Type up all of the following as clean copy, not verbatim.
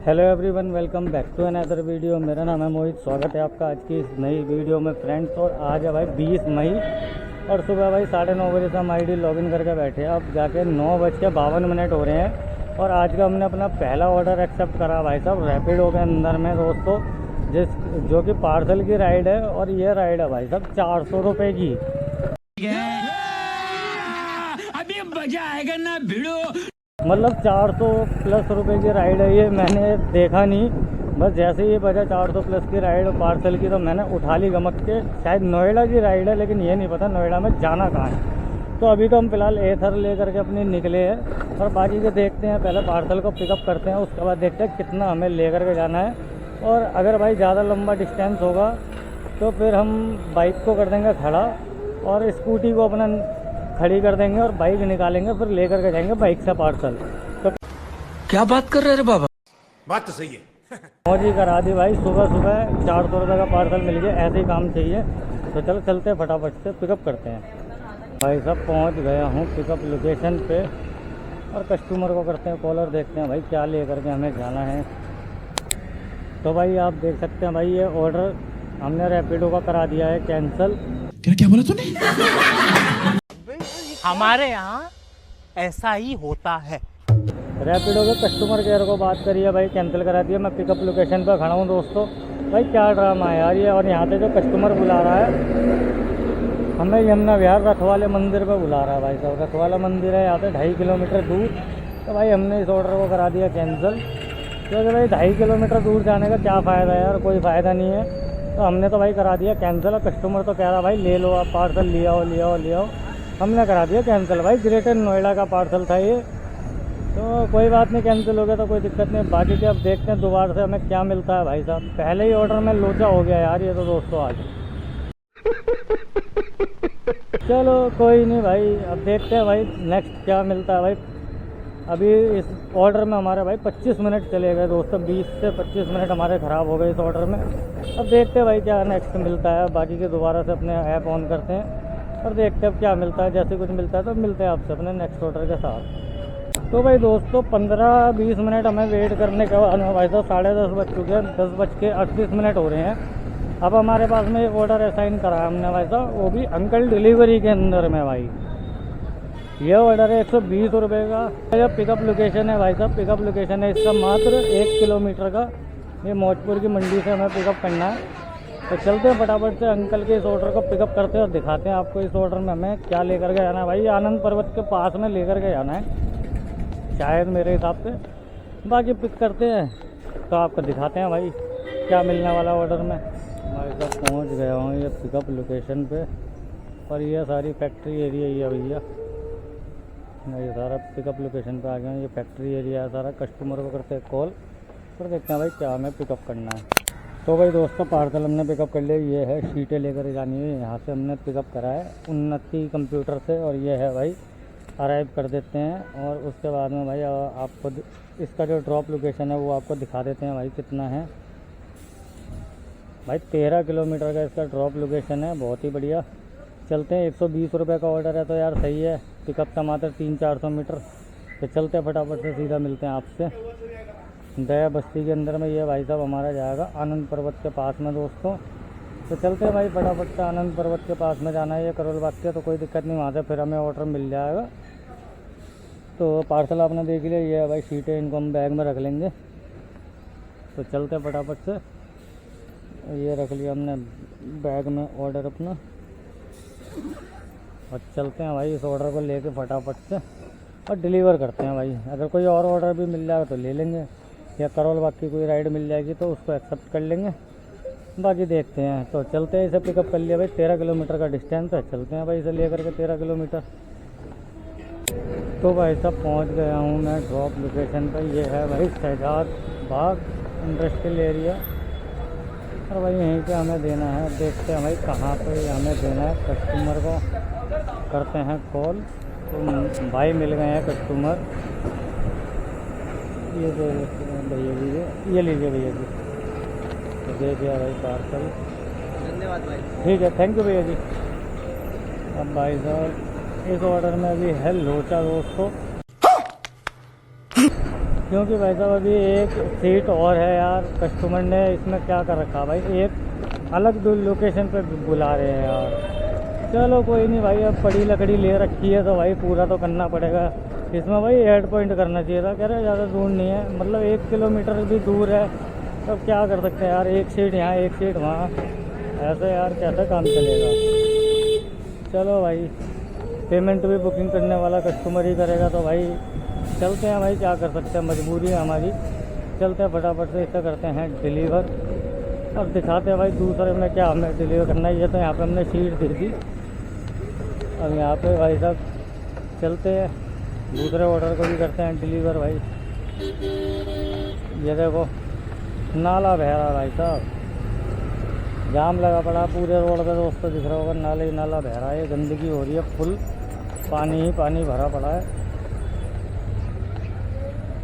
Hello everyone, welcome back to another video. मेरा नाम है मोहित। स्वागत है आपका आज की इस नई वीडियो में फ्रेंड्स। और आज है भाई 20 मई और सुबह भाई 9:30 बजे से हम आईडी लॉगिन करके बैठे हैं। अब जाके 9:52 हो रहे हैं और आज का हमने अपना पहला ऑर्डर एक्सेप्ट करा भाई साहब रैपिडो के अंदर में दोस्तों, जो कि पार्सल की राइड है। और ये राइड है भाई साहब 400 रुपये की। अभी मजा आएगा ना भिड़ो। मतलब 400 प्लस रुपए की राइड है ये। मैंने देखा नहीं, बस जैसे ही बजा 400 प्लस की राइड पार्सल की तो मैंने उठा ली गमक के। शायद नोएडा की राइड है, लेकिन ये नहीं पता नोएडा में जाना कहाँ है। तो अभी तो हम फिलहाल एथर ले करके अपने निकले हैं और बाकी के देखते हैं। पहले पार्सल को पिकअप करते हैं, उसके बाद देखते हैं कितना हमें ले करके जाना है। और अगर भाई ज़्यादा लंबा डिस्टेंस होगा तो फिर हम बाइक को कर देंगे खड़ा और स्कूटी को अपना खड़ी कर देंगे और बाइक निकालेंगे, फिर लेकर के जाएंगे बाइक से पार्सल। तो क्या बात कर रहे हैं बाबा? बात तो सही है। मौज ही करा दी भाई। सुबह सुबह 400 रुपये का पार्सल मिल गया। ऐसे ही काम चाहिए। तो चलो चलते हैं, फटाफट से पिकअप करते हैं। भाई साहब पहुंच गया हूँ पिकअप लोकेशन पे और कस्टमर को करते हैं कॉल और देखते हैं भाई क्या ले करके हमें जाना है। तो भाई आप देख सकते हैं भाई, ये ऑर्डर हमने रैपिडो का करा दिया है कैंसिल। क्या बोला तूने? हमारे यहाँ ऐसा ही होता है। रैपिडो के कस्टमर केयर को बात करिए भाई, कैंसिल करा दिया। मैं पिकअप लोकेशन पर खड़ा हूँ दोस्तों। भाई क्या ड्रामा है यार ये। और यहाँ पे जो कस्टमर बुला रहा है हमें यमुना विहार रखवाले मंदिर पे बुला रहा है भाई साहब। रखवाला मंदिर है यहाँ पे 2.5 किलोमीटर दूर। तो भाई हमने इस ऑर्डर को करा दिया कैंसिल, क्योंकि भाई 2.5 किलोमीटर दूर जाने का क्या फ़ायदा है यार, कोई फ़ायदा नहीं है। तो हमने तो भाई करा दिया कैंसिल। और कस्टमर तो कह रहा भाई ले लो आप पार्सल, ले आओ ले आओ ले आओ। हमने करा दिया कैंसिल भाई। ग्रेटर नोएडा का पार्सल था ये, तो कोई बात नहीं, कैंसिल हो गया तो कोई दिक्कत नहीं। बाकी के अब देखते हैं दोबारा से हमें क्या मिलता है भाई साहब। पहले ही ऑर्डर में लोचा हो गया यार ये तो दोस्तों आज। चलो कोई नहीं भाई, अब देखते हैं भाई नेक्स्ट क्या मिलता है भाई। अभी इस ऑर्डर में हमारे भाई 25 मिनट चले गए दोस्तों। 20 से 25 मिनट हमारे ख़राब हो गए इस ऑर्डर में। अब देखते हैं भाई क्या नेक्स्ट मिलता है। बाकी के दोबारा से अपने ऐप ऑन करते हैं और देखते हैं अब क्या मिलता है। जैसे कुछ मिलता है तो मिलते हैं आपसे अपने नेक्स्ट ऑर्डर के साथ। तो भाई दोस्तों 15-20 मिनट हमें वेट करने के बाद भाई साहब 10:30 बज चुके हैं। 10:38 हो रहे हैं। अब हमारे पास में एक ऑर्डर असाइन करा है हमने भाई साहब, वो भी अंकल डिलीवरी के अंदर में भाई। ये ऑर्डर है 120 रुपये का। यह पिकअप लोकेशन है भाई साहब, पिकअप लोकेशन है इसका मात्र 1 किलोमीटर का। ये मौजपुर की मंडी से हमें पिकअप करना है। तो चलते हैं फटाफट से अंकल के इस ऑर्डर को पिकअप करते हैं और दिखाते हैं आपको इस ऑर्डर में हमें क्या लेकर के जाना है भाई। आनंद पर्वत के पास में लेकर के जाना है शायद मेरे हिसाब से। बाकी पिक करते हैं तो आपको दिखाते हैं भाई क्या मिलने वाला ऑर्डर में। भाई साहब पहुँच गया हूँ ये पिकअप लोकेशन पे और ये सारी फैक्ट्री एरिया ही है भैया। ये सारा पिकअप लोकेशन पे आ गया। ये फैक्ट्री एरिया है सारा। कस्टमर को करते हैं कॉल और देखते हैं भाई क्या हमें पिकअप करना है। तो भाई दोस्तों पार्सल हमने पिकअप कर लिया। ये है शीटें लेकर जानी है, यहाँ से हमने पिकअप करा है उन्नति कंप्यूटर से। और ये है भाई अराइव कर देते हैं और उसके बाद में भाई आपको इसका जो ड्रॉप लोकेशन है वो आपको दिखा देते हैं भाई कितना है। भाई 13 किलोमीटर का इसका ड्रॉप लोकेशन है। बहुत ही बढ़िया। चलते हैं। 120 रुपये का ऑर्डर है तो यार सही है। पिकअप का मात्र 300-400 मीटर। तो चलते हैं फटाफट से, सीधा मिलते हैं आपसे दया बस्ती के अंदर में। ये भाई साहब हमारा जाएगा आनंद पर्वत के पास में दोस्तों। तो चलते हैं भाई फटाफट से। आनंद पर्वत के पास में जाना है ये करोल बाग के, तो कोई दिक्कत नहीं, वहाँ से फिर हमें ऑर्डर मिल जाएगा। तो पार्सल आपने देख लिया। ये है भाई शीटें, इनको हम बैग में रख लेंगे। तो चलते हैं फटाफट से। ये रख लिया हमने बैग में ऑर्डर अपना और चलते हैं भाई इस ऑर्डर को लेके फटाफट से और डिलीवर करते हैं भाई। अगर कोई और ऑर्डर भी मिल जाएगा तो ले लेंगे, या करोल बाग की कोई राइड मिल जाएगी तो उसको एक्सेप्ट कर लेंगे। बाकी देखते हैं। तो चलते हैं। इसे पिकअप कर लिया भाई। 13 किलोमीटर का डिस्टेंस है। चलते हैं भाई इसे लेकर के 13 किलोमीटर। तो भाई साहब पहुंच गया हूं मैं ड्रॉप लोकेशन पर। ये है भाई शहजाद बाग इंडस्ट्रियल एरिया और भाई यहीं पे हमें देना है। देखते हैं भाई कहाँ पे हमें देना है। कस्टमर को करते हैं कॉल। तो भाई मिल गए हैं कस्टमर। ये भैया जी, ये लीजिए भैया जी। तो दे दिया भाई पार्सल। धन्यवाद भाई। ठीक है, थैंक यू भैया जी। अब भाई साहब इस ऑर्डर में अभी है लोचा दोस्तों। क्योंकि भाई साहब अभी एक सीट और है यार, कस्टमर ने इसमें क्या कर रखा भाई, एक अलग लोकेशन पे बुला रहे हैं यार। चलो कोई नहीं भाई, अब पड़ी लकड़ी ले रखी है तो भाई पूरा तो करना पड़ेगा। इसमें भाई एड पॉइंट करना चाहिए था, कह रहे ज़्यादा दूर नहीं है, मतलब 1 किलोमीटर भी दूर है। तब क्या कर सकते हैं यार, एक सीट यहाँ एक सीट वहाँ, ऐसे यार कैसे काम चलेगा। चलो भाई, पेमेंट भी बुकिंग करने वाला कस्टमर ही करेगा तो भाई चलते हैं भाई, क्या कर सकते हैं, मजबूरी है हमारी। चलते हैं फटाफट से, इसे करते हैं डिलीवर और दिखाते हैं भाई दूसरे में क्या हमें डिलीवर करना है। ये तो यहाँ पे हमने सीट दे दी, अब यहाँ पे भाई साहब चलते हैं दूसरे ऑर्डर को भी करते हैं डिलीवर भाई। ये देखो नाला बह रहा भाई साहब, जाम लगा पड़ा पूरे रोड पे, दोस्तों दिख रहा होगा नाले ही नाला बह रहा है, गंदगी हो रही है फुल, पानी ही पानी भरा पड़ा है,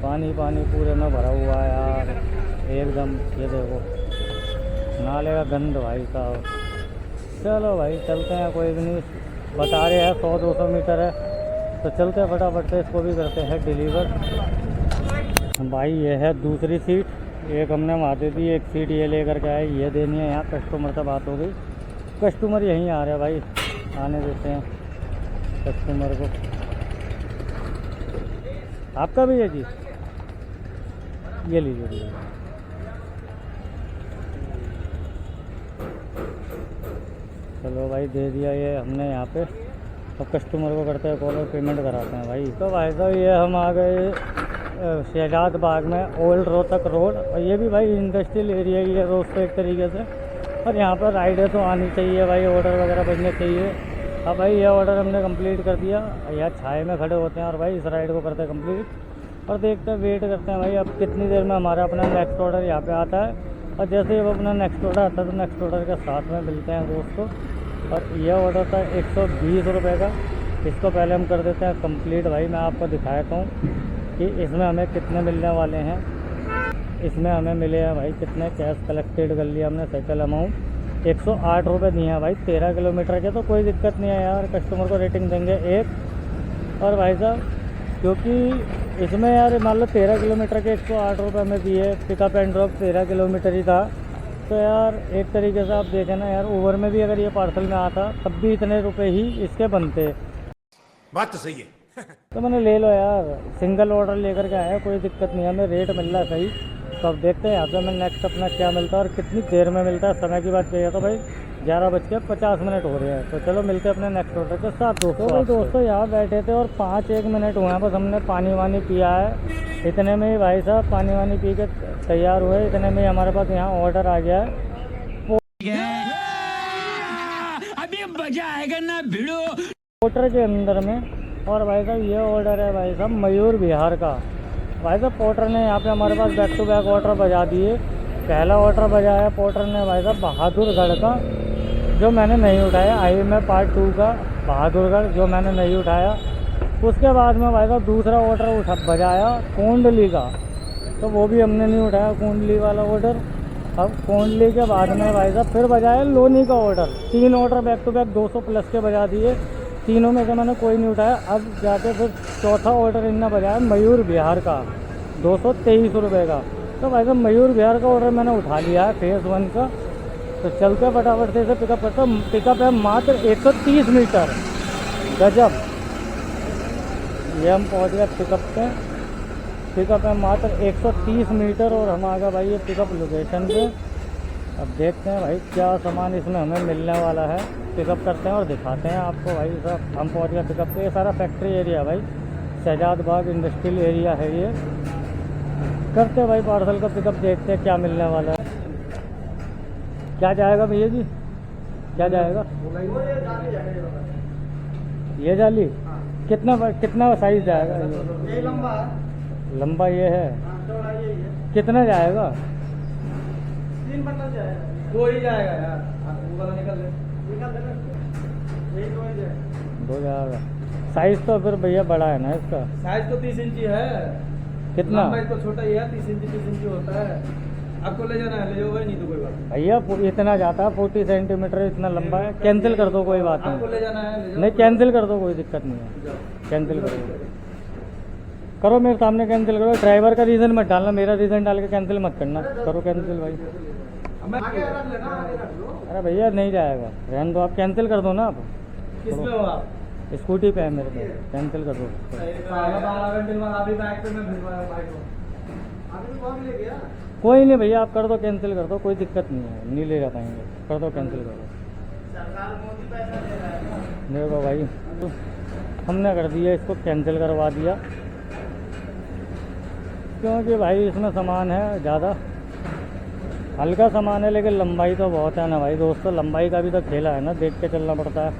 पानी पानी पूरे में भरा हुआ है यार एकदम। ये देखो नाले का गंद भाई साहब। चलो भाई चलते हैं, कोई भी नहीं, बता रहे हैं 100-200 मीटर है तो चलते हैं फटाफट से, इसको भी करते हैं डिलीवर भाई। ये है दूसरी सीट, एक हमने वहाँ दे दी, एक सीट ये लेकर के आए, ये देनी है यहाँ। कस्टमर से बात हो गई, कस्टमर यहीं आ रहे हैं भाई, आने देते हैं कस्टमर को। आपका भी है जी, ये लीजिए भैया। चलो भाई दे दिया ये हमने यहाँ पे, अब कस्टमर को करते हैं कॉल और पेमेंट कराते हैं भाई। तो भाई साहब ये हम आ गए शहजाद बाग में, ओल्ड रोहतक रोड, और ये भी भाई इंडस्ट्रियल एरिया ही है दोस्तों एक तरीके से, और यहाँ पर राइडें तो आनी चाहिए भाई, ऑर्डर वगैरह बजने चाहिए। अब भाई ये ऑर्डर हमने कंप्लीट कर दिया, यहाँ छाए में खड़े होते हैं और भाई इस राइड को करते हैं कंप्लीट और देखते हैं, वेट करते हैं भाई अब कितनी देर में हमारा अपना नेक्स्ट ऑर्डर यहाँ पे आता है। और जैसे ही अब अपना नेक्स्ट ऑर्डर आता है तो नेक्स्ट ऑर्डर के साथ में मिलते हैं दोस्तों। और यह ऑर्डर था 120 रुपये का, इसको पहले हम कर देते हैं कंप्लीट भाई। मैं आपको दिखाता हूँ कि इसमें हमें कितने मिलने वाले हैं। इसमें हमें मिले हैं भाई कितने, कैश कलेक्टेड कर लिया हमने, सेटल अमाउंट 108 रुपये दिए हैं भाई 13 किलोमीटर के। तो कोई दिक्कत नहीं है यार, कस्टमर को रेटिंग देंगे 1। और भाई साहब क्योंकि इसमें यार मान लो 13 किलोमीटर के 108 रुपये में दिए, पिकअप एंड ड्रॉप 13 किलोमीटर ही था, तो यार एक तरीके से आप देखें ना यार, ओवर में भी अगर ये पार्सल में आता तब भी इतने रुपए ही इसके बनते। बात तो सही है। तो मैंने ले लो यार, सिंगल ऑर्डर लेकर के आया, कोई दिक्कत नहीं है, हमें रेट मिल रहा है सही। तो अब देखते हैं यहाँ पे हमें नेक्स्ट अपना क्या मिलता है और कितनी देर में मिलता है। समय की बात करिए तो भाई 11:50 हो रहे हैं, तो चलो मिलते हैं अपने नेक्स्ट ऑर्डर के साथ। दोस्तों यहाँ बैठे थे और 5-1 मिनट हुए हैं बस, हमने पानी वानी पिया है, इतने में ही भाई साहब पानी वानी पी के तैयार हुए, इतने में ही हमारे पास यहाँ ऑर्डर आ गया है अभी मजा आएगा ना भिड़ो पोर्टर के अंदर में। और भाई साहब ये ऑर्डर है भाई साहब मयूर विहार का। भाई साहब पोर्टर ने यहाँ पे हमारे पास बैक टू बैक ऑर्डर बजा दिए। पहला ऑर्डर बजाया पोर्टर ने भाई साहब बहादुरगढ़ का, जो मैंने नहीं उठाया, IMF पार्ट 2 का बहादुरगढ़, जो मैंने नहीं उठाया। उसके बाद में भाई साहब दूसरा ऑर्डर बजाया कोंडली का, तो वो भी हमने नहीं उठाया कोंडली वाला ऑर्डर। अब कोंडली के बाद में भाई साहब फिर बजाया लोनी का order. 3 order back to back 200 plus के बजा दिए, तीनों में से मैंने कोई नहीं उठाया। अब जाके फिर चौथा ऑर्डर इनने बजाया मयूर विहार का 223 रुपये का। तो भाई साहब मयूर विहार का ऑर्डर मैंने उठा लिया है फेज़ 1 का। तो चलते फटाफट से इसे पिकअप करता हूँ। पिकअप है मात्र 130 मीटर, गजब। ये हम पहुँच गए पिकअप पे, पिकअप है मात्र 130 मीटर और हम आ गए भाई ये पिकअप लोकेशन पे। अब देखते हैं भाई क्या सामान इसमें हमें मिलने वाला है, पिकअप करते हैं और दिखाते हैं आपको भाई साहब। हम पहुँच गए पिकअप पे, ये सारा फैक्ट्री एरिया भाई, शहजाद बाग इंडस्ट्रियल एरिया है ये। करते हैं भाई पार्सल का पिकअप, देखते हैं क्या मिलने वाला है। क्या जाएगा भैया जी, क्या जाएगा? ये जाली कितना साइज जाएगा? ये लंबा लंबा ये है, कितना जाएगा? 3 बंडल जाएगा, 2 ही जाएगा यार। वो वाला निकल देना, यही 2 ही जाएगा। 2 जाएगा। साइज तो फिर भैया बड़ा है ना इसका? साइज तो 30 इंची है। कितना? लंबाई तो छोटा ही है, 30 इंची होता है। आपको ले जाना है ले जाओ भाई, नहीं तो कोई बात नहीं। भैया इतना जाता है 40 सेंटीमीटर, इतना लंबा है। कैंसिल कर दो, कोई बात आपको नहीं। ले जाना है ले जाओ। नहीं कैंसिल कर दो, कोई दिक्कत नहीं है, कैंसिल कर दो। करो मेरे सामने कैंसिल करो। ड्राइवर का रीज़न मत डालना, मेरा रीज़न डाल के कैंसिल मत करना। करो कैंसिल भाई। आगे रख लेना, आगे रख लो। अरे भैया नहीं जाएगा, रहने दो, आप कैंसिल कर दो ना। आप किसमें हो आप? स्कूटी पे है मेरे पे, कैंसिल कर दो। 12 घंटे बाद अभी बाइक पे मैं भिजवाया बाइक को। अभी तो ले गया। कोई नहीं भैया, आप कर दो, कैंसिल कर दो, कोई दिक्कत नहीं है, नहीं ले जा पाएंगे। कर दो कैंसिल कर दो। सरकार मोदी पैसा दे रहा है। देखो भाई, तो हमने कर दिया, इसको कैंसिल करवा दिया, क्योंकि भाई इसमें सामान है ज़्यादा, हल्का सामान है लेकिन लंबाई तो बहुत है ना भाई दोस्तों। लंबाई का भी तो खेला है ना, देख के चलना पड़ता है।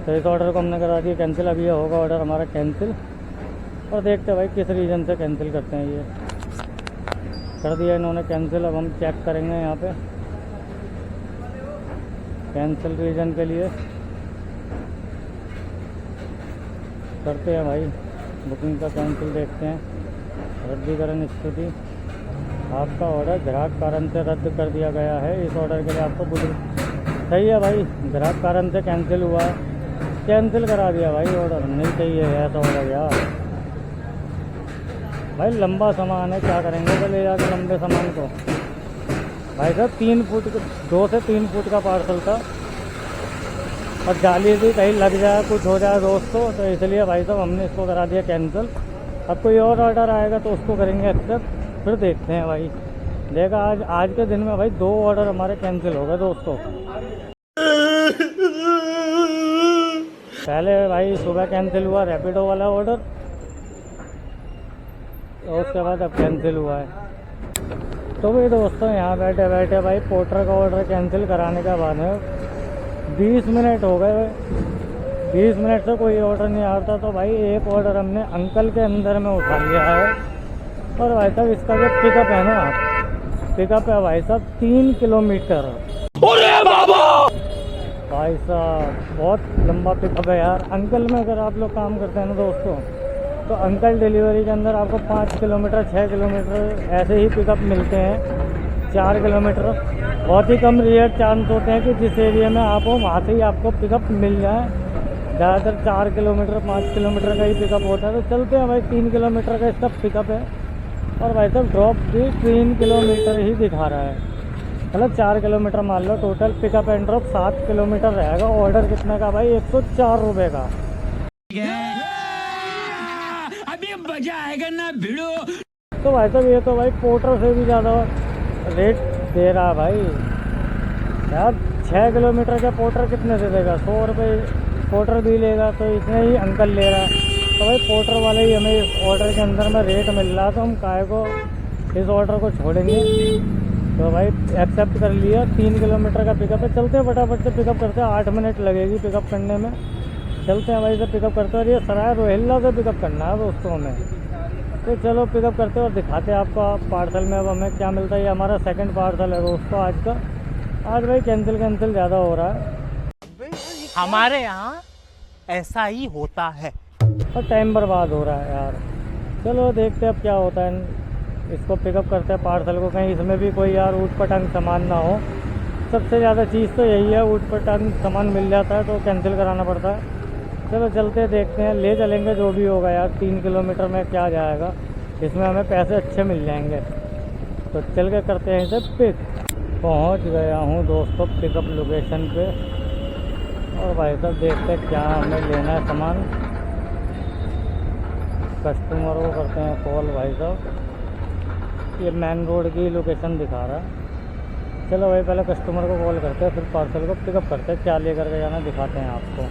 तो इस ऑर्डर को हमने करा दिया कैंसिल। अभी ये होगा ऑर्डर हमारा कैंसिल, और देखते हैं भाई किस रीज़न से कैंसिल करते हैं। ये कर दिया इन्होंने कैंसिल। अब हम चेक करेंगे यहाँ पे कैंसिल रीज़न के लिए। करते हैं भाई बुकिंग का कैंसिल, देखते हैं। रद्दीकरण स्थिति, आपका ऑर्डर ग्राहक कारण से रद्द कर दिया गया है। इस ऑर्डर के लिए आपको बुकिंग सही है भाई, ग्राहक कारण से कैंसिल हुआ है, कैंसिल करा दिया भाई ऑर्डर। नहीं चाहिए ऐसा ऑर्डर यार। भाई लंबा सामान है, क्या करेंगे तो ले जाके लंबे सामान को। भाई साहब 3 फुट, 2 से 3 फुट का पार्सल था, और जाली भी कहीं लग जाए, कुछ हो जाए दोस्तों, तो इसलिए भाई साहब हमने इसको करा दिया कैंसिल। अब कोई और ऑर्डर आएगा तो उसको करेंगे एक्सेप्ट, फिर देखते हैं भाई। देखा आज के दिन में भाई 2 ऑर्डर हमारे कैंसिल हो गए दोस्तों। पहले भाई सुबह कैंसिल हुआ रैपिडो वाला ऑर्डर, और उसके बाद अब कैंसिल हुआ है। तो भाई दोस्तों यहाँ बैठे बैठे भाई पोर्टर का ऑर्डर कैंसिल कराने के बाद में 20 मिनट हो गए। 20 मिनट से कोई ऑर्डर नहीं आता, तो भाई एक ऑर्डर हमने अंकल के अंदर में उठा लिया है। और भाई साहब इसका जो पिकअप है ना, पिकअप है भाई साहब 3 किलोमीटर। अरे बाबा भाई साहब बहुत लंबा पिकअप है यार। अंकल में अगर आप लोग काम करते हैं ना दोस्तों, तो अंकल डिलीवरी के अंदर आपको 5 किलोमीटर 6 किलोमीटर ऐसे ही पिकअप मिलते हैं। 4 किलोमीटर बहुत ही कम रेयर चांस होते हैं कि जिस एरिया में आप हो वहाँ से ही आपको पिकअप मिल जाए। ज़्यादातर 4 किलोमीटर 5 किलोमीटर का ही पिकअप होता है। तो चलते हैं भाई, 3 किलोमीटर का इसका पिकअप है, और भाई साहब ड्रॉप भी 3 किलोमीटर ही दिखा रहा है। मतलब 4 किलोमीटर मान लो total, pickup and drop 7 kilometre रहेगा। ऑर्डर कितने का भाई? 104 रुपये का। अभी मजा आएगा ना भिड़ो। तो भाई साहब ये तो भाई पोर्टर से भी ज़्यादा रेट दे रहा है भाई यार। 6 किलोमीटर का पोर्टर कितने से देगा? 100 रुपये पोर्टर भी लेगा, तो इतने ही अंकल ले रहा है। तो भाई पोर्टर वाले ही हमें इस ऑर्डर के अंदर में रेट मिल रहा, तो हम काहे को इस ऑर्डर को छोड़ेंगे। तो भाई एक्सेप्ट कर लिया। 3 किलोमीटर का पिकअप है। चलते हैं फटाफट से पिकअप करते हैं, 8 मिनट लगेगी पिकअप करने में। चलते हैं भाई से पिकअप करते हैं। और ये सराय रोहिल्ला से पिकअप करना है दोस्तों हमें। तो चलो पिकअप करते हैं और दिखाते हैं आपको पार्सल में अब हमें क्या मिलता है। ये हमारा सेकंड पार्सल है दोस्तों आज का। आज भाई कैंसिल ज़्यादा हो रहा है। हमारे यहाँ ऐसा ही होता है, और टाइम बर्बाद हो रहा है यार। चलो देखते हैं अब क्या होता है। इसको पिकअप करते हैं पार्सल को, कहीं इसमें भी कोई यार ऊट पटांग सामान ना हो। सबसे ज़्यादा चीज़ तो यही है, ऊट पटांग सामान मिल जाता है तो कैंसिल कराना पड़ता है। चलो चलते देखते हैं, ले चलेंगे जो भी होगा यार। 3 किलोमीटर में क्या जाएगा, इसमें हमें पैसे अच्छे मिल जाएंगे। तो चल के करते हैं इसे पिक। पहुंच गया हूं दोस्तों पिकअप लोकेशन पे, और भाई साहब देखते हैं क्या हमें लेना है सामान। कस्टमर को करते हैं कॉल भाई साहब। ये मेन रोड की लोकेशन दिखा रहा है। चलो भाई पहले कस्टमर को कॉल करते हैं, फिर पार्सल को पिकअप करते हैं। क्या लेकर के जाना दिखाते हैं आपको।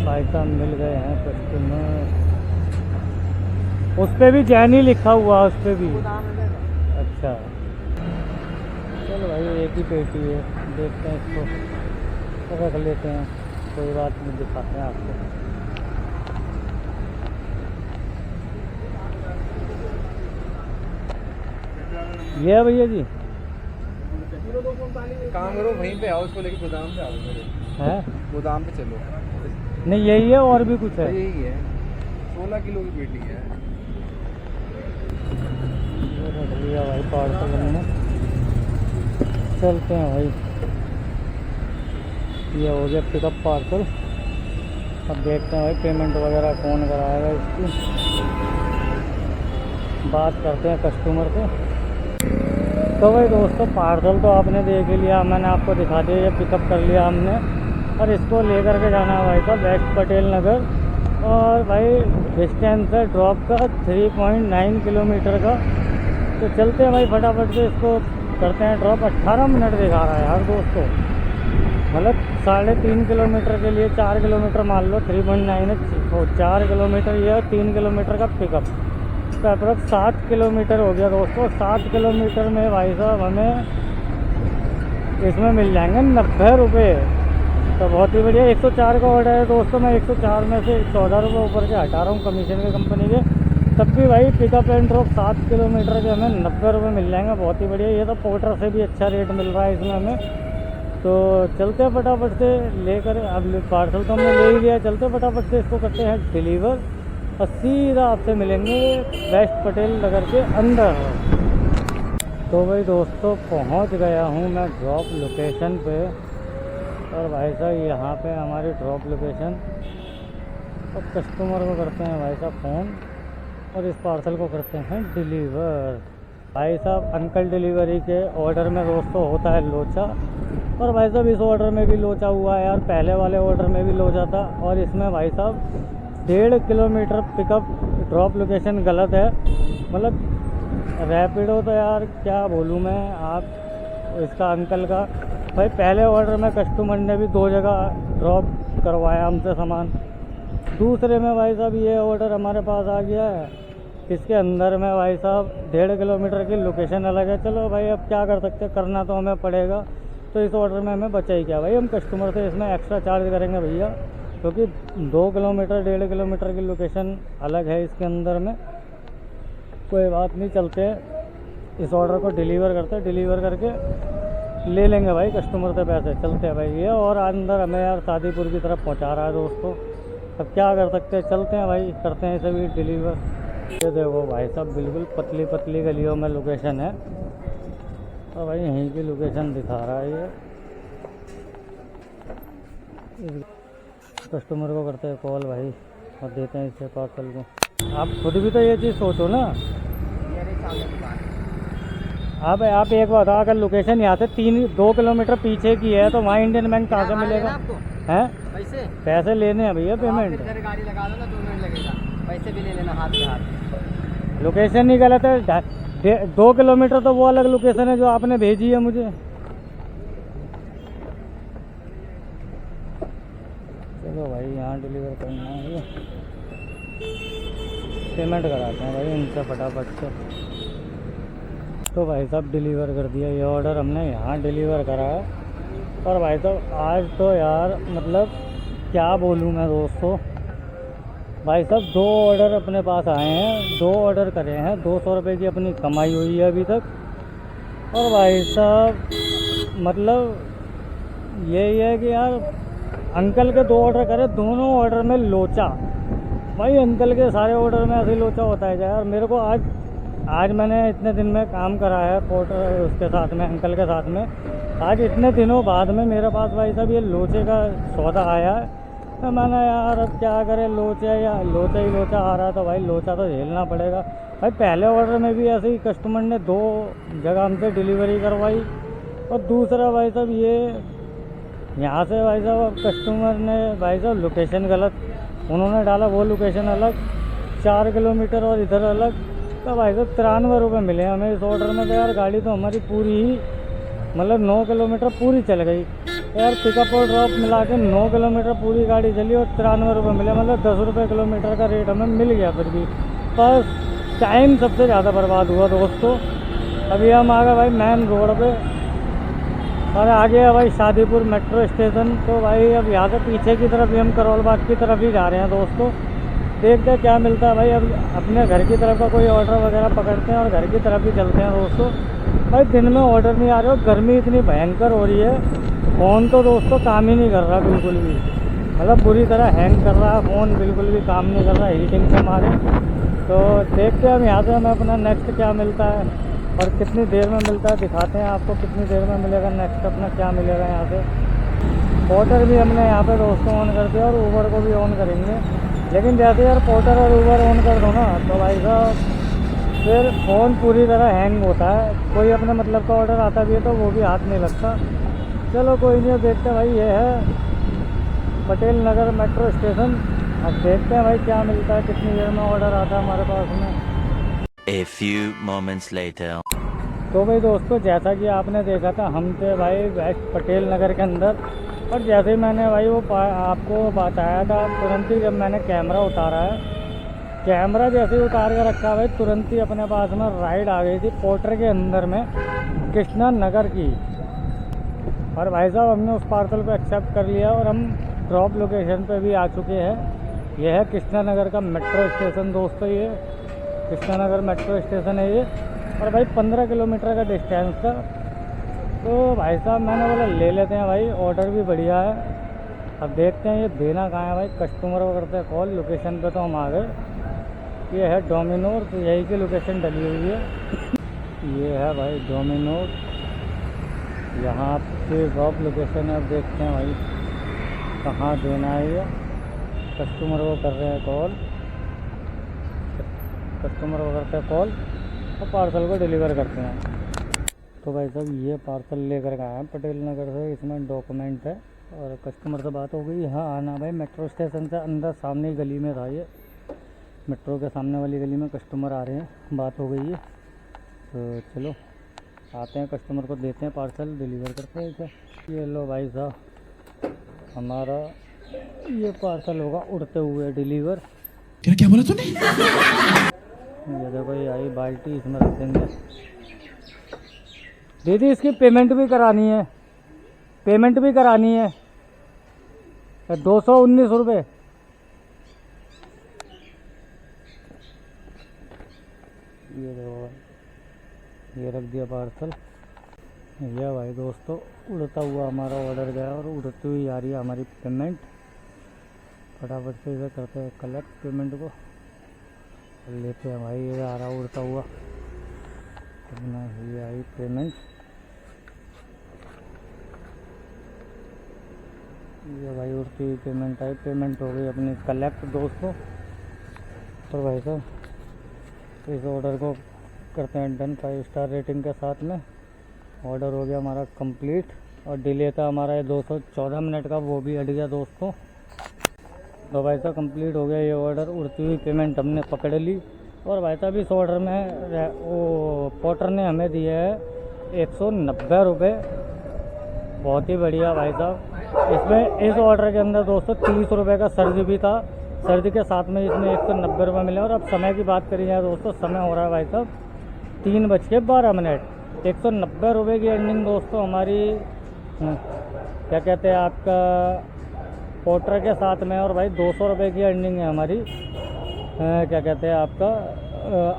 भाई साहब मिल गए हैं कस्टमर। उस पर भी जैनी लिखा हुआ है, उस पर भी। अच्छा चलो भाई एक ही पेटी है, देखते हैं इसको रख लेते हैं, कोई बात नहीं, दिखाते हैं आपको। ये है भैया जी। काम करो वहीं पे आओ, उसको लेके गोदाम पे आओ मेरे। है गोदाम पे चलो। नहीं यही है और भी कुछ है? यही है, 16 किलो की पेटी है। रख लिया भाई पार्सल हमने। चलते हैं भाई, ये हो गया पिकअप पार्सल। अब देखते हैं भाई पेमेंट वगैरह कौन कराएगा इसकी। बात करते हैं कस्टमर से। तो भाई दोस्तों पार्सल तो आपने देख ही लिया, मैंने आपको दिखा दिया, ये पिकअप कर लिया हमने और इसको लेकर के जाना है भाई साहब वेस्ट पटेल नगर। और भाई डिस्टेंस है ड्रॉप का 3.9 किलोमीटर का। तो चलते हैं भाई फटाफट से इसको करते हैं ड्रॉप। 18 मिनट दिखा रहा है यार दोस्तों, मतलब 3.5 किलोमीटर के लिए 4 किलोमीटर मान लो, 3.9 है तो 4 किलोमीटर ये 3 किलोमीटर का पिकअप, तो अप्रॉक्स 7 किलोमीटर हो गया दोस्तों। 7 किलोमीटर में भाई साहब हमें इसमें मिल जाएंगे 90 रुपये, तो बहुत ही बढ़िया। 104 का ऑर्डर है दोस्तों, मैं 104 में से 14 रुपये ऊपर के हटा रहा हूँ कमीशन की कंपनी के, तब भी भाई पिकअप एंड ड्रॉप 7 किलोमीटर के हमें 90 रुपये मिल जाएंगे, बहुत ही बढ़िया। ये तो पोर्टर से भी अच्छा रेट मिल रहा है इसमें हमें। तो चलते हैं फटाफट से लेकर, अब पार्सल तो हमने ले ही लिया, चलते फटाफट से इसको करते हैं डिलीवर और सीधा आपसे मिलेंगे वेस्ट पटेल नगर के अंदर। तो भाई दोस्तों पहुंच गया हूं मैं ड्रॉप लोकेशन पे, और भाई साहब यहाँ पे हमारी ड्रॉप लोकेशन, और कस्टमर को करते हैं भाई साहब फ़ोन और इस पार्सल को करते हैं डिलीवर। भाई साहब अंकल डिलीवरी के ऑर्डर में दोस्तों होता है लोचा, और भाई साहब इस ऑर्डर में भी लोचा हुआ है यार, पहले वाले ऑर्डर में भी लोचा था, और इसमें भाई साहब 1.5 किलोमीटर पिकअप ड्रॉप लोकेशन गलत है। मतलब रैपिडो तो यार क्या बोलूँ मैं आप इसका अंकल का, भाई पहले ऑर्डर में कस्टमर ने भी 2 जगह ड्रॉप करवाया हमसे सामान, दूसरे में भाई साहब ये ऑर्डर हमारे पास आ गया है, इसके अंदर में भाई साहब 1.5 किलोमीटर की लोकेशन अलग है। चलो भाई अब क्या कर सकते हैं, करना तो हमें पड़ेगा। तो इस ऑर्डर में हमें बचा ही क्या भाई, हम कस्टमर से इसमें एक्स्ट्रा चार्ज करेंगे भैया, क्योंकि 2 किलोमीटर 1.5 किलोमीटर की लोकेशन अलग है इसके अंदर में। कोई बात नहीं, चलते हैं इस ऑर्डर को डिलीवर करते हैं, डिलीवर करके ले लेंगे भाई कस्टमर से पैसे। चलते हैं भाई ये, और अंदर हमें यार शादीपुर की तरफ पहुंचा रहा है दोस्तों, अब क्या कर सकते हैं, चलते हैं भाई करते हैं इसे भी डिलीवर। ये देखो भाई साहब बिल्कुल पतली पतली गलियों में लोकेशन है, और भाई यहीं की लोकेशन दिखा रहा है ये। कस्टमर को करते हैं कॉल भाई और देते हैं इसे पार्सल को। आप खुद भी तो ये चीज़ सोचो ना, आप एक बात, अगर लोकेशन यहाँ से 2 किलोमीटर पीछे की है तो वहाँ इंडियन बैंक कहाँ से मिलेगा? हैं पैसे लेने हैं भैया, पेमेंट गाड़ी लगा दो ना, 2 मिनट लगेगा, पैसे भी ले लेना हाथ में हाथ। लोकेशन ही गलत है, 2 किलोमीटर तो वो अलग लोकेशन है जो आपने भेजी है मुझे। चलो भाई यहाँ डिलीवर करना है, पेमेंट कराते हैं भाई इनसे फटाफट से। तो भाई साहब डिलीवर कर दिया ये ऑर्डर हमने, यहाँ डिलीवर करा है। और भाई साहब आज तो यार मतलब क्या बोलूँ मैं दोस्तों, भाई साहब 2 ऑर्डर अपने पास आए हैं, 2 ऑर्डर करे हैं, 200 रुपये की अपनी कमाई हुई है अभी तक। और भाई साहब मतलब यही है कि यार अंकल के 2 ऑर्डर करे, दोनों ऑर्डर में लोचा। भाई अंकल के सारे ऑर्डर में ऐसे लोचा होता है क्या यार? मेरे को आज मैंने इतने दिन में काम करा है पोर्टर उसके साथ में, अंकल के साथ में, आज इतने दिनों बाद में मेरे पास भाई साहब ये लोचे का सौदा आया है। तो मैंने यार अब क्या करें, लोचा ही लोचा आ रहा है तो भाई लोचा तो झेलना पड़ेगा। भाई पहले ऑर्डर में भी ऐसे ही कस्टमर ने 2 जगह हमसे डिलीवरी करवाई, और दूसरा भाई साहब ये यहाँ से भाई साहब कस्टमर ने भाई साहब लोकेशन गलत उन्होंने डाला, वो लोकेशन अलग 4 किलोमीटर और इधर अलग। तो भाई साहब 93 रुपये मिले हमें इस ऑर्डर में। तो यार गाड़ी तो हमारी पूरी ही मतलब 9 किलोमीटर पूरी चल गई यार, पिकअप और ड्रॉप मिला के 9 किलोमीटर पूरी गाड़ी चली और 93 रुपये मिले, मतलब 10 रुपये किलोमीटर का रेट हमें मिल गया। फिर भी बस टाइम सबसे ज़्यादा बर्बाद हुआ दोस्तों। अभी हम आ गए भाई मेन रोड पे, और आगे है भाई शादीपुर मेट्रो स्टेशन। तो भाई अब यहाँ से पीछे की तरफ ही हम करोल बाग की तरफ ही जा रहे हैं दोस्तों, देखते हैं क्या मिलता है भाई। अब अपने घर की तरफ का कोई ऑर्डर वगैरह पकड़ते हैं और घर की तरफ ही चलते हैं दोस्तों। भाई दिन में ऑर्डर नहीं आ रहे, और गर्मी इतनी भयंकर हो रही है, फ़ोन तो दोस्तों काम ही नहीं कर रहा बिल्कुल भी, मतलब बुरी तरह हैंग कर रहा है फ़ोन, बिल्कुल भी काम नहीं कर रहा हीटिंग से मारे। तो देखते हैं हम यहाँ से हमें अपना नेक्स्ट क्या मिलता है और कितनी देर में मिलता है, दिखाते हैं आपको कितनी देर में मिलेगा नेक्स्ट अपना क्या मिलेगा यहाँ से। पोर्टर भी हमने यहाँ पे दोस्तों ऑन कर दिया और ऊबर को भी ऑन करेंगे, लेकिन जैसे यार पोर्टर और ऊबर ऑन कर दो ना तो भाई साहब फिर फ़ोन पूरी तरह हैंग होता है। कोई अपने मतलब का ऑर्डर आता भी है तो वो भी हाथ नहीं लगता। चलो कोई नहीं, देखते हैं भाई। ये है पटेल नगर मेट्रो स्टेशन। अब देखते हैं भाई क्या मिलता है, कितनी देर में ऑर्डर आता है हमारे पास में। A few moments later. तो भाई दोस्तों, जैसा कि आपने देखा था, हम थे भाई वेस्ट पटेल नगर के अंदर। और जैसे ही मैंने भाई वो आपको बताया था, तुरंत ही जब मैंने कैमरा उतारा है, कैमरा जैसे ही उतार के रखा भाई, तुरंत ही अपने पास में राइड आ गई थी पोर्टर के अंदर में कृष्णा नगर की। और भाई साहब हमने उस पार्सल को एक्सेप्ट कर लिया और हम ड्रॉप लोकेशन पे भी आ चुके हैं। यह है कृष्णा नगर का मेट्रो स्टेशन दोस्तों। ये कृष्णा नगर मेट्रो स्टेशन है ये। और भाई 15 किलोमीटर का डिस्टेंस था। तो भाई साहब मैंने बोला ले लेते हैं भाई, ऑर्डर भी बढ़िया है। अब देखते हैं ये देना कहाँ है भाई। कस्टमर को करते हैं कॉल। लोकेशन पे तो हम आ गए। ये है डोमिनोज, तो यही की लोकेशन डली हुई है। ये है भाई डोमिनोज, यहाँ पे ड्रॉप लोकेशन है। अब देखते हैं भाई कहाँ देना है ये। कस्टमर को कर रहे हैं कॉल, कस्टमर को करते हैं कॉल और पार्सल को डिलीवर करते हैं। तो भाई साहब ये पार्सल लेकर आए हैं पटेल नगर से। इसमें डॉक्यूमेंट है और कस्टमर से बात हो गई। यहाँ आना भाई मेट्रो स्टेशन से अंदर सामने ही गली में था ये, मेट्रो के सामने वाली गली में कस्टमर आ रहे हैं, बात हो गई है। तो चलो आते हैं, कस्टमर को देते हैं पार्सल, डिलीवर करते हैं इसे। ये लो भाई साहब, हमारा ये पार्सल होगा उड़ते हुए डिलीवर। क्या बोला तूने? ये देखो ये आई बाल्टी, इसमें रख देंगे। दीदी इसकी पेमेंट भी करानी है, पेमेंट भी करानी है। 219 रुपये। ये देखो ये रख दिया पार्सल। यह भाई दोस्तों उड़ता हुआ हमारा ऑर्डर गया और उड़ती हुई आ रही है हमारी पेमेंट। फटाफट से इसे करते हैं कलेक्ट पेमेंट को, लेते हैं भाई। ये आ रहा उड़ता हुआ अपना, ये आई पेमेंट। ये भाई उड़ती हुई पेमेंट आई, पेमेंट हो गई अपनी कलेक्ट दोस्तों। और भाई साहब इस ऑर्डर को करते हैं डन 5 स्टार रेटिंग के साथ में। ऑर्डर हो गया हमारा कंप्लीट और डिले था हमारा ये 214 मिनट का, वो भी हट गया दोस्तों। तो भाई साहब कंप्लीट हो गया ये ऑर्डर। उड़ती हुई पेमेंट हमने पकड़ ली। और भाई साहब इस ऑर्डर में वो पोर्टर ने हमें दिए है 190 रुपये। बहुत ही बढ़िया भाई साहब। इसमें इस ऑर्डर के अंदर दोस्तों 30 रुपये का सर्ज भी था, सर्ज के साथ में इसमें 190 रुपये मिले। और अब समय की बात करी जाए दोस्तों, समय हो रहा है भाई साहब 3:12। 190 रुपये की अर्निंग दोस्तों हमारी, क्या कहते हैं आपका, पोर्टर के साथ में। और भाई 200 रुपये की अर्निंग है हमारी, क्या कहते हैं आपका,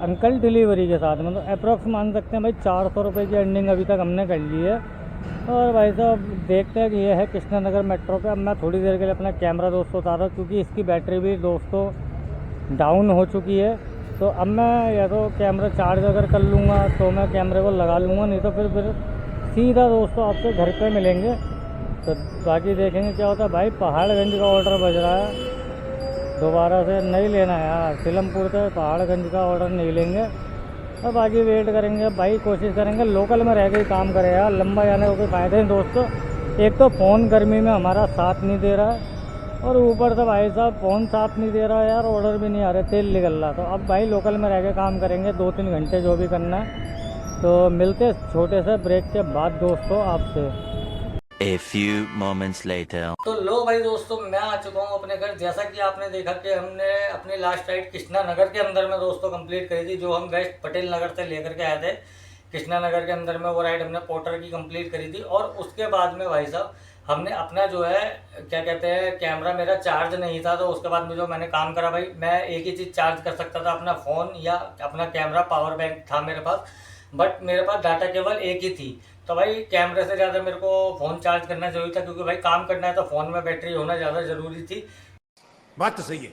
अंकल डिलीवरी के साथ में। तो अप्रॉक्स मान सकते हैं भाई 400 रुपये की अर्निंग अभी तक हमने कर ली है। और भाई साहब देखते हैं कि ये है कृष्णा नगर मेट्रो पे। अब मैं थोड़ी देर के लिए अपना कैमरा दोस्तों उतारा, क्योंकि इसकी बैटरी भी दोस्तों डाउन हो चुकी है। तो अब मैं या तो कैमरा चार्ज अगर कर लूँगा तो मैं कैमरे को लगा लूँगा, नहीं तो फिर सीधा दोस्तों आपसे घर पे मिलेंगे। तो बाकी देखेंगे क्या होता है। भाई पहाड़गंज का ऑर्डर बज रहा है, दोबारा से नहीं लेना है यार। सिलमपुर से पहाड़गंज का ऑर्डर नहीं लेंगे और बाकी वेट करेंगे भाई। कोशिश करेंगे लोकल में रह के ही काम करें यार, लंबा जाने को कोई फ़ायदा नहीं दोस्तों। एक तो फ़ोन गर्मी में हमारा साथ नहीं दे रहा है और ऊपर से भाई साहब फ़ोन साथ नहीं दे रहा है यार, ऑर्डर भी नहीं आ रहे, तेल निकल रहा। तो अब भाई लोकल में रह के काम करेंगे 2-3 घंटे जो भी करना है। तो मिलते छोटे से ब्रेक के बाद दोस्तों आपसे। A few moments later. तो लो भाई दोस्तों, मैं आ चुका हूँ अपने घर। जैसा कि आपने देखा कि हमने अपनी लास्ट राइड कृष्णा नगर के अंदर में दोस्तों कंप्लीट करी थी, जो हम वेस्ट पटेल नगर से लेकर के आए थे। कृष्णा नगर के अंदर में वो राइड हमने पोर्टर की कंप्लीट करी थी। और उसके बाद में भाई साहब हमने अपना जो है, क्या कहते हैं, कैमरा मेरा चार्ज नहीं था। तो उसके बाद में जो मैंने काम करा भाई, मैं एक ही चीज़ चार्ज कर सकता था, अपना फ़ोन या अपना कैमरा। पावर बैंक था मेरे पास, बट मेरे पास डाटा केवल एक ही थी। तो भाई कैमरे से ज़्यादा मेरे को फ़ोन चार्ज करना जरूरी था, क्योंकि भाई काम करना है तो फ़ोन में बैटरी होना ज़्यादा ज़रूरी थी। बात तो सही है।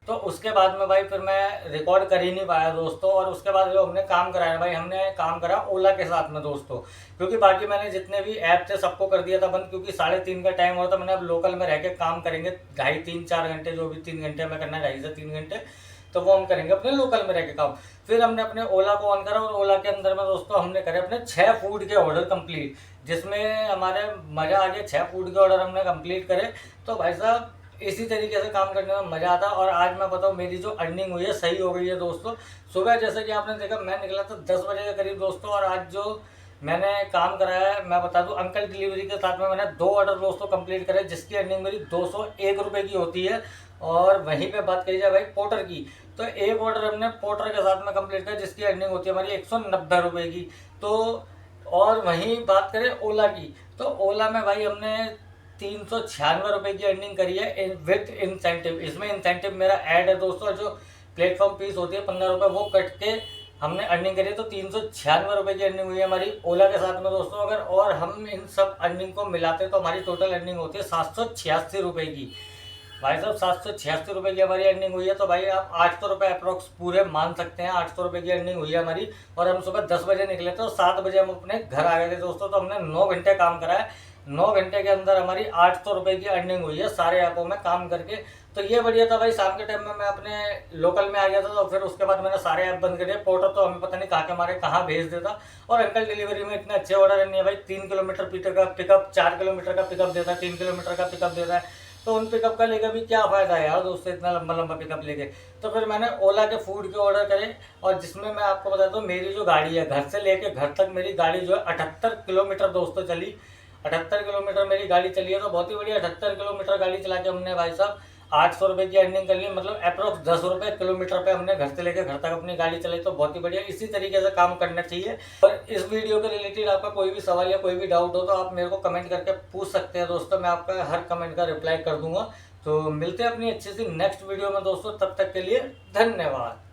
तो उसके बाद में भाई फिर मैं रिकॉर्ड कर ही नहीं पाया दोस्तों। और उसके बाद जो हमने काम कराया भाई, हमने काम करा ओला के साथ में दोस्तों, क्योंकि बाकी मैंने जितने भी ऐप थे सबको कर दिया था बंद, क्योंकि 3:30 का टाइम हो रहा था। मैंने अब लोकल में रह के काम करेंगे 2.5-3-4 घंटे, जो भी 3 घंटे में करना है, 2.5 से 3 घंटे। तो वो हम करेंगे अपने लोकल में रह के काम। फिर हमने अपने ओला को ऑन करा और ओला के अंदर में दोस्तों हमने करे अपने 6 फूड के ऑर्डर कंप्लीट, जिसमें हमारे मज़ा आ गया। 6 फूड के ऑर्डर हमने कंप्लीट करे। तो भाई साहब इसी तरीके से काम करने में मज़ा आता। और आज मैं बताऊँ मेरी जो अर्निंग हुई है सही हो गई है दोस्तों। सुबह जैसे कि आपने देखा मैं निकला था 10 बजे के करीब दोस्तों, और आज जो मैंने काम कराया है मैं बता दूं अंकल डिलीवरी के साथ में मैंने 2 ऑर्डर दोस्तों कंप्लीट करे, जिसकी अर्निंग मेरी 201 रुपये की होती है। और वहीं पे बात करी जाए भाई पोर्टर की, तो एक ऑर्डर हमने पोर्टर के साथ में कंप्लीट किया जिसकी अर्निंग होती है हमारी 190 रुपये की। तो और वहीं बात करें ओला की, तो ओला में भाई हमने 396 रुपये की अर्निंग करी है विथ इंसेंटिव। इसमें इंसेंटिव मेरा ऐड है दोस्तों, जो प्लेटफॉर्म फीस होती है 15 रुपये वो कट के हमने अर्निंग करी। तो 396 रुपये की अर्निंग हुई है हमारी ओला के साथ में दोस्तों। अगर और हम इन सब अर्निंग को मिलाते तो हमारी टोटल अर्निंग होती है 786 रुपये की। भाई साहब 786 रुपये की हमारी अर्निंग हुई है। तो भाई आप 800 रुपये अप्रोक्स पूरे मान सकते हैं, 800 रुपये की अर्निंग हुई है हमारी। और हम सुबह 10 बजे निकले थे और 7 बजे हम अपने घर आ गए थे दोस्तों। तो हमने 9 घंटे काम करा है। 9 घंटे के अंदर हमारी 800 रुपये की अर्निंग हुई है सारे ऐपों में काम करके। तो ये बढ़िया था भाई। शाम के टाइम में मैं अपने लोकल में आ गया था, तो फिर उसके बाद मैंने सारे ऐप बंद कर दिए। पोर्टर तो हमें पता नहीं कहाँ के हमारे कहाँ भेज देता। और अंकल डिलीवरी में इतने अच्छे ऑर्डर नहीं है भाई। 3 किलोमीटर का पिकअप, 4 किलोमीटर का पिकअप देता है, 3 किलोमीटर का पिकअप देता है। तो उन पिकअप का लेकर भी क्या फ़ायदा है यार दोस्तों, इतना लंबा लंबा पिकअप लेके। तो फिर मैंने ओला के फूड के ऑर्डर करे, और जिसमें मैं आपको बताता हूँ मेरी जो गाड़ी है घर से लेके घर तक मेरी गाड़ी जो है 78 किलोमीटर दोस्तों चली। 78 किलोमीटर मेरी गाड़ी चली है। तो बहुत ही बढ़िया 78 किलोमीटर गाड़ी चला के हमने भाई साहब 800 रुपये की अर्निंग कर ली। मतलब अप्रोक्स 10 रुपये किलोमीटर पे हमने घर से लेकर घर तक अपनी गाड़ी चलाई। तो बहुत ही बढ़िया, इसी तरीके से काम करना चाहिए। और इस वीडियो के रिलेटेड आपका कोई भी सवाल या कोई भी डाउट हो तो आप मेरे को कमेंट करके पूछ सकते हैं दोस्तों। मैं आपका हर कमेंट का रिप्लाई कर दूंगा। तो मिलते हैं अपनी अच्छी सी नेक्स्ट वीडियो में दोस्तों, तब तक के लिए धन्यवाद।